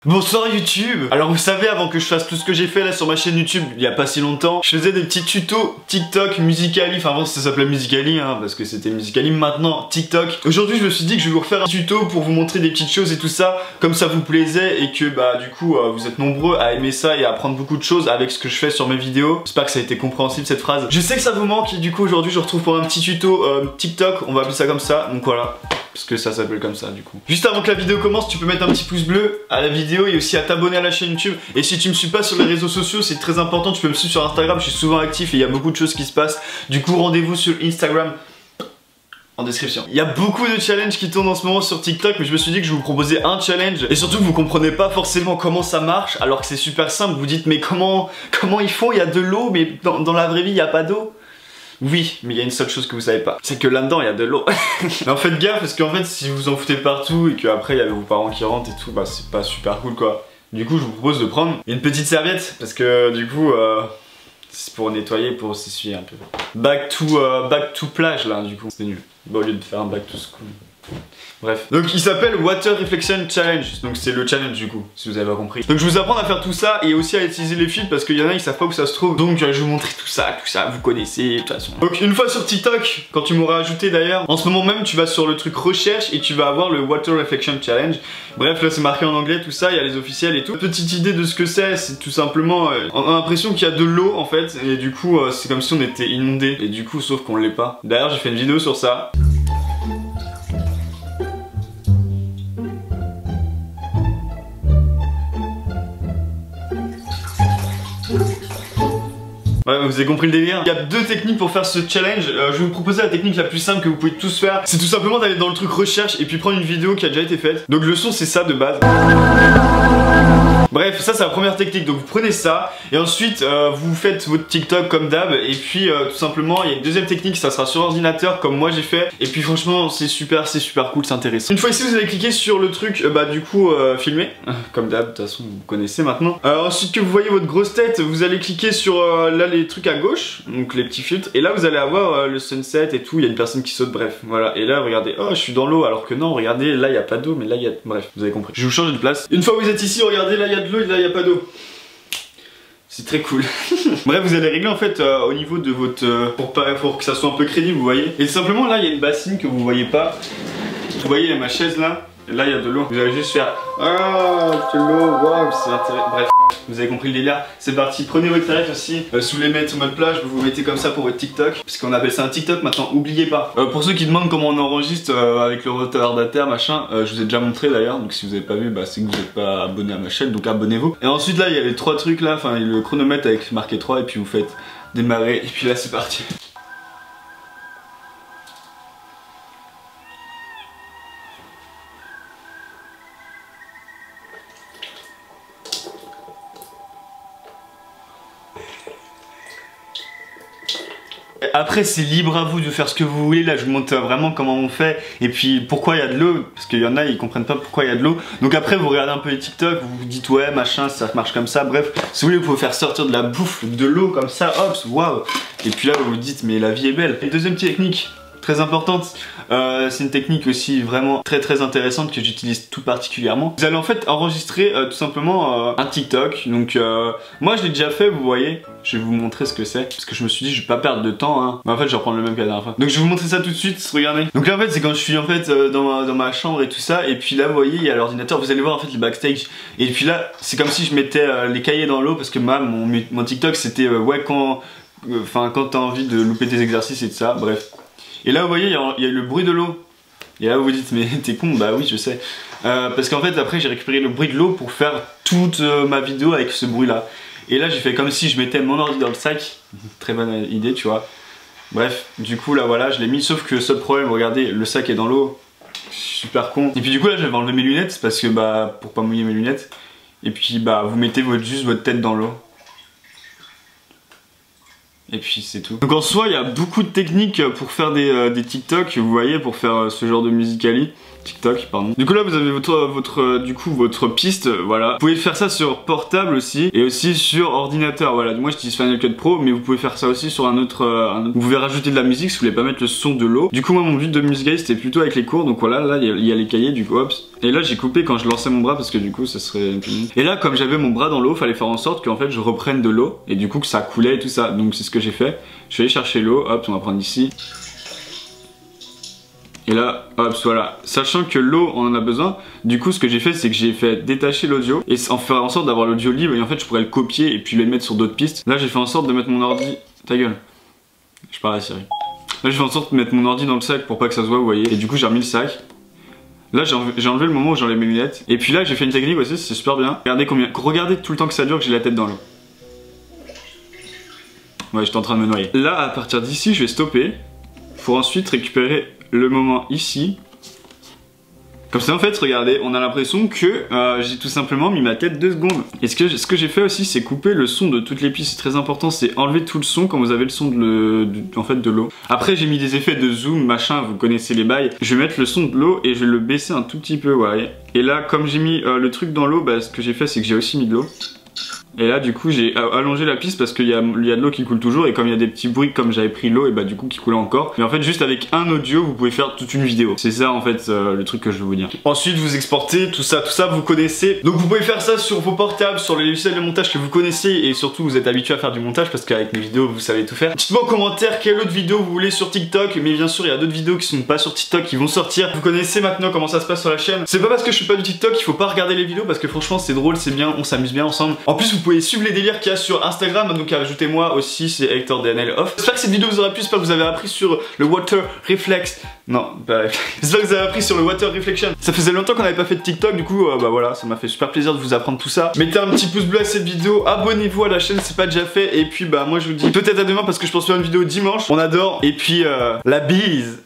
Bonsoir YouTube. Alors vous savez, avant que je fasse tout ce que j'ai fait là sur ma chaîne YouTube il y a pas si longtemps, je faisais des petits tutos TikTok, Musical.ly, enfin avant ça s'appelait Musical.ly hein, parce que c'était Musical.ly, maintenant TikTok. Aujourd'hui je me suis dit que je vais vous refaire un tuto pour vous montrer des petites choses et tout ça, comme ça vous plaisait et que bah du coup vous êtes nombreux à aimer ça et à apprendre beaucoup de choses avec ce que je fais sur mes vidéos. J'espère que ça a été compréhensible cette phrase. Je sais que ça vous manque et du coup aujourd'hui je retrouve pour un petit tuto TikTok, on va appeler ça comme ça, donc voilà. Parce que ça s'appelle comme ça du coup. Juste avant que la vidéo commence, tu peux mettre un petit pouce bleu à la vidéo et aussi à t'abonner à la chaîne YouTube. Et si tu me suis pas sur les réseaux sociaux, c'est très important, tu peux me suivre sur Instagram, je suis souvent actif et il y a beaucoup de choses qui se passent. Du coup, rendez-vous sur Instagram en description. Il y a beaucoup de challenges qui tournent en ce moment sur TikTok, mais je me suis dit que je vais vous proposer un challenge. Et surtout, vous comprenez pas forcément comment ça marche, alors que c'est super simple. Vous dites, mais comment ils font? Il y a de l'eau, mais dans la vraie vie, il n'y a pas d'eau. Oui, mais il y a une seule chose que vous savez pas, c'est que là-dedans il y a de l'eau. Mais en faites gaffe parce qu'en fait si vous en foutez partout et qu'après il y a vos parents qui rentrent et tout, bah c'est pas super cool quoi. Du coup je vous propose de prendre une petite serviette parce que du coup c'est pour nettoyer, pour s'essuyer un peu. Back to plage là du coup, c'était nul. Bah, au lieu de faire un back to school. Bref, donc il s'appelle Water Reflection Challenge, donc c'est le challenge du coup, si vous avez pas compris. Donc je vous apprends à faire tout ça et aussi à utiliser les fils parce qu'il y en a ils savent pas où ça se trouve. Donc je vais vous montrer tout ça, vous connaissez de toute façon. Donc une fois sur TikTok, quand tu m'auras ajouté d'ailleurs, en ce moment même tu vas sur le truc recherche et tu vas avoir le Water Reflection Challenge. Bref là c'est marqué en anglais tout ça, il y a les officiels et tout. Petite idée de ce que c'est tout simplement, on a l'impression qu'il y a de l'eau en fait et du coup c'est comme si on était inondé. Et du coup sauf qu'on l'est pas. D'ailleurs j'ai fait une vidéo sur ça. Ouais, vous avez compris le délire. Il y a deux techniques pour faire ce challenge. Je vais vous proposer la technique la plus simple que vous pouvez tous faire. C'est tout simplement d'aller dans le truc recherche et puis prendre une vidéo qui a déjà été faite. Donc le son c'est ça de base. Bref, ça c'est la première technique, donc vous prenez ça et ensuite vous faites votre TikTok comme d'hab et puis tout simplement il y a une deuxième technique, ça sera sur ordinateur comme moi j'ai fait et puis franchement c'est super cool, c'est intéressant. Une fois ici vous allez cliquer sur le truc du coup filmer, comme d'hab, de toute façon vous connaissez maintenant. Ensuite que vous voyez votre grosse tête, vous allez cliquer sur là les trucs à gauche, donc les petits filtres et là vous allez avoir le sunset et tout, il y a une personne qui saute, bref, voilà. Et là regardez, oh je suis dans l'eau alors que non, regardez là il n'y a pas d'eau mais là il y a, bref, vous avez compris. Je vais vous changer de place. Une fois que vous êtes ici, regardez là il y a de l'eau et là il n'y a pas d'eau. C'est très cool. Bref, vous allez régler en fait au niveau de votre... pour que ça soit un peu crédible, vous voyez. Et simplement là, il y a une bassine que vous voyez pas. Vous voyez, il y a ma chaise là. Et là, il y a de l'eau. Vous allez juste faire... Ah, de l'eau, waouh, c'est intéressant. Bref, vous avez compris le délire. C'est parti, prenez votre serviette aussi. Si vous voulez mettre en mode plage, vous vous mettez comme ça pour votre TikTok. Parce qu'on appelle ça un TikTok maintenant, oubliez pas. Pour ceux qui demandent comment on enregistre avec le retardateur, machin, je vous ai déjà montré d'ailleurs. Donc si vous avez pas vu, bah, c'est que vous n'êtes pas abonné à ma chaîne, donc abonnez-vous. Et ensuite là, il y a les trois trucs là, enfin le chronomètre avec marqué 3 et puis vous faites démarrer. Et puis là, c'est parti. Après c'est libre à vous de faire ce que vous voulez, là je vous montre vraiment comment on fait et puis pourquoi il y a de l'eau, parce qu'il y en a ils comprennent pas pourquoi il y a de l'eau. Donc après vous regardez un peu les TikTok, vous vous dites ouais machin ça marche comme ça, bref si vous voulez vous pouvez faire sortir de la bouffe, de l'eau comme ça, hop, waouh. Et puis là vous vous dites mais la vie est belle. Et deuxième technique très importante, c'est une technique aussi vraiment très intéressante que j'utilise tout particulièrement. Vous allez en fait enregistrer tout simplement un TikTok. Donc moi je l'ai déjà fait, vous voyez. Je vais vous montrer ce que c'est parce que je me suis dit je vais pas perdre de temps hein. Mais en fait je vais reprendre le même que la dernière fois. Donc je vais vous montrer ça tout de suite, regardez. Donc là en fait c'est quand je suis en fait dans ma chambre et tout ça. Et puis là vous voyez il y a l'ordinateur, vous allez voir en fait le backstage. Et puis là c'est comme si je mettais les cahiers dans l'eau parce que mon TikTok c'était ouais quand t'as envie de louper tes exercices et tout ça, bref. Et là vous voyez il y a le bruit de l'eau. Et là vous vous dites mais t'es con, bah oui je sais. Parce qu'en fait après j'ai récupéré le bruit de l'eau pour faire toute ma vidéo avec ce bruit là. Et là j'ai fait comme si je mettais mon ordi dans le sac. Très bonne idée tu vois. Bref, du coup là voilà je l'ai mis, sauf que seul problème, regardez le sac est dans l'eau. Super con. Et puis du coup là j'avais enlevé mes lunettes parce que bah pour pas mouiller mes lunettes. Et puis bah vous mettez juste votre tête dans l'eau. Et puis c'est tout. Donc en soi il y a beaucoup de techniques pour faire des TikTok, vous voyez, pour faire ce genre de Musical.ly. TikTok, pardon. Du coup là vous avez votre piste, voilà. Vous pouvez faire ça sur portable aussi et aussi sur ordinateur, voilà. Moi j'utilise Final Cut Pro, mais vous pouvez faire ça aussi sur un autre. Vous pouvez rajouter de la musique si vous voulez pas mettre le son de l'eau. Du coup moi mon but de Musical.ly c'était plutôt avec les cours, donc voilà, là il y a les cahiers du coup, hop. Et là j'ai coupé quand je lançais mon bras parce que du coup ça serait. Et là comme j'avais mon bras dans l'eau, fallait faire en sorte qu'en fait je reprenne de l'eau et du coup que ça coulait et tout ça. Donc c'est ce que j'ai fait. Je suis allé chercher l'eau, hop, on va prendre ici. Et là, hop, voilà. Sachant que l'eau, on en a besoin, du coup, ce que j'ai fait, c'est que j'ai fait détacher l'audio et en faire en sorte d'avoir l'audio libre. Et en fait, je pourrais le copier et puis le mettre sur d'autres pistes. Là, j'ai fait en sorte de mettre mon ordi. Ta gueule. Je parle à Siri. Là, j'ai fait en sorte de mettre mon ordi dans le sac pour pas que ça se voit, vous voyez. Et du coup, j'ai remis le sac. Là, j'ai enlevé le moment où j'enlève mes lunettes. Et puis là, j'ai fait une technique aussi, c'est super bien. Regardez tout le temps que ça dure que j'ai la tête dans l'eau. Ouais, j'étais en train de me noyer. Là, à partir d'ici, je vais stopper pour ensuite récupérer le moment ici. Comme ça en fait regardez, on a l'impression que j'ai tout simplement mis ma tête 2 secondes. Et ce que j'ai fait aussi c'est couper le son de toutes les pistes, c'est très important, c'est enlever tout le son quand vous avez le son de l'eau. Après j'ai mis des effets de zoom machin, vous connaissez les bails. Je vais mettre le son de l'eau et je vais le baisser un tout petit peu, ouais. Et là comme j'ai mis le truc dans l'eau, bah, ce que j'ai fait c'est que j'ai aussi mis de l'eau. Et là du coup j'ai allongé la piste parce qu'il y a de l'eau qui coule toujours et comme il y a des petits bruits comme j'avais pris l'eau et bah du coup qui coulait encore. Mais en fait juste avec un audio vous pouvez faire toute une vidéo. C'est ça en fait le truc que je veux vous dire. Ensuite vous exportez tout ça vous connaissez. Donc vous pouvez faire ça sur vos portables, sur les logiciels de montage que vous connaissez et surtout vous êtes habitué à faire du montage parce qu'avec mes vidéos vous savez tout faire. Dites-moi en commentaire quelle autre vidéo vous voulez sur TikTok, mais bien sûr il y a d'autres vidéos qui sont pas sur TikTok qui vont sortir. Vous connaissez maintenant comment ça se passe sur la chaîne. C'est pas parce que je fais pas du TikTok qu'il faut pas regarder les vidéos parce que franchement c'est drôle, c'est bien, on s'amuse bien ensemble. En plus vous pouvez suivre les délires qu'il y a sur Instagram, donc ajoutez-moi aussi, c'est Hector DNL Off. J'espère que cette vidéo vous aura plu, j'espère que vous avez appris sur le Water Reflex. Non, bah, j'espère que vous avez appris sur le Water Reflection. Ça faisait longtemps qu'on n'avait pas fait de TikTok, du coup, bah voilà, ça m'a fait super plaisir de vous apprendre tout ça. Mettez un petit pouce bleu à cette vidéo, abonnez-vous à la chaîne, c'est pas déjà fait, et puis bah moi je vous dis peut-être à demain parce que je pense faire une vidéo dimanche. On adore, et puis la bise.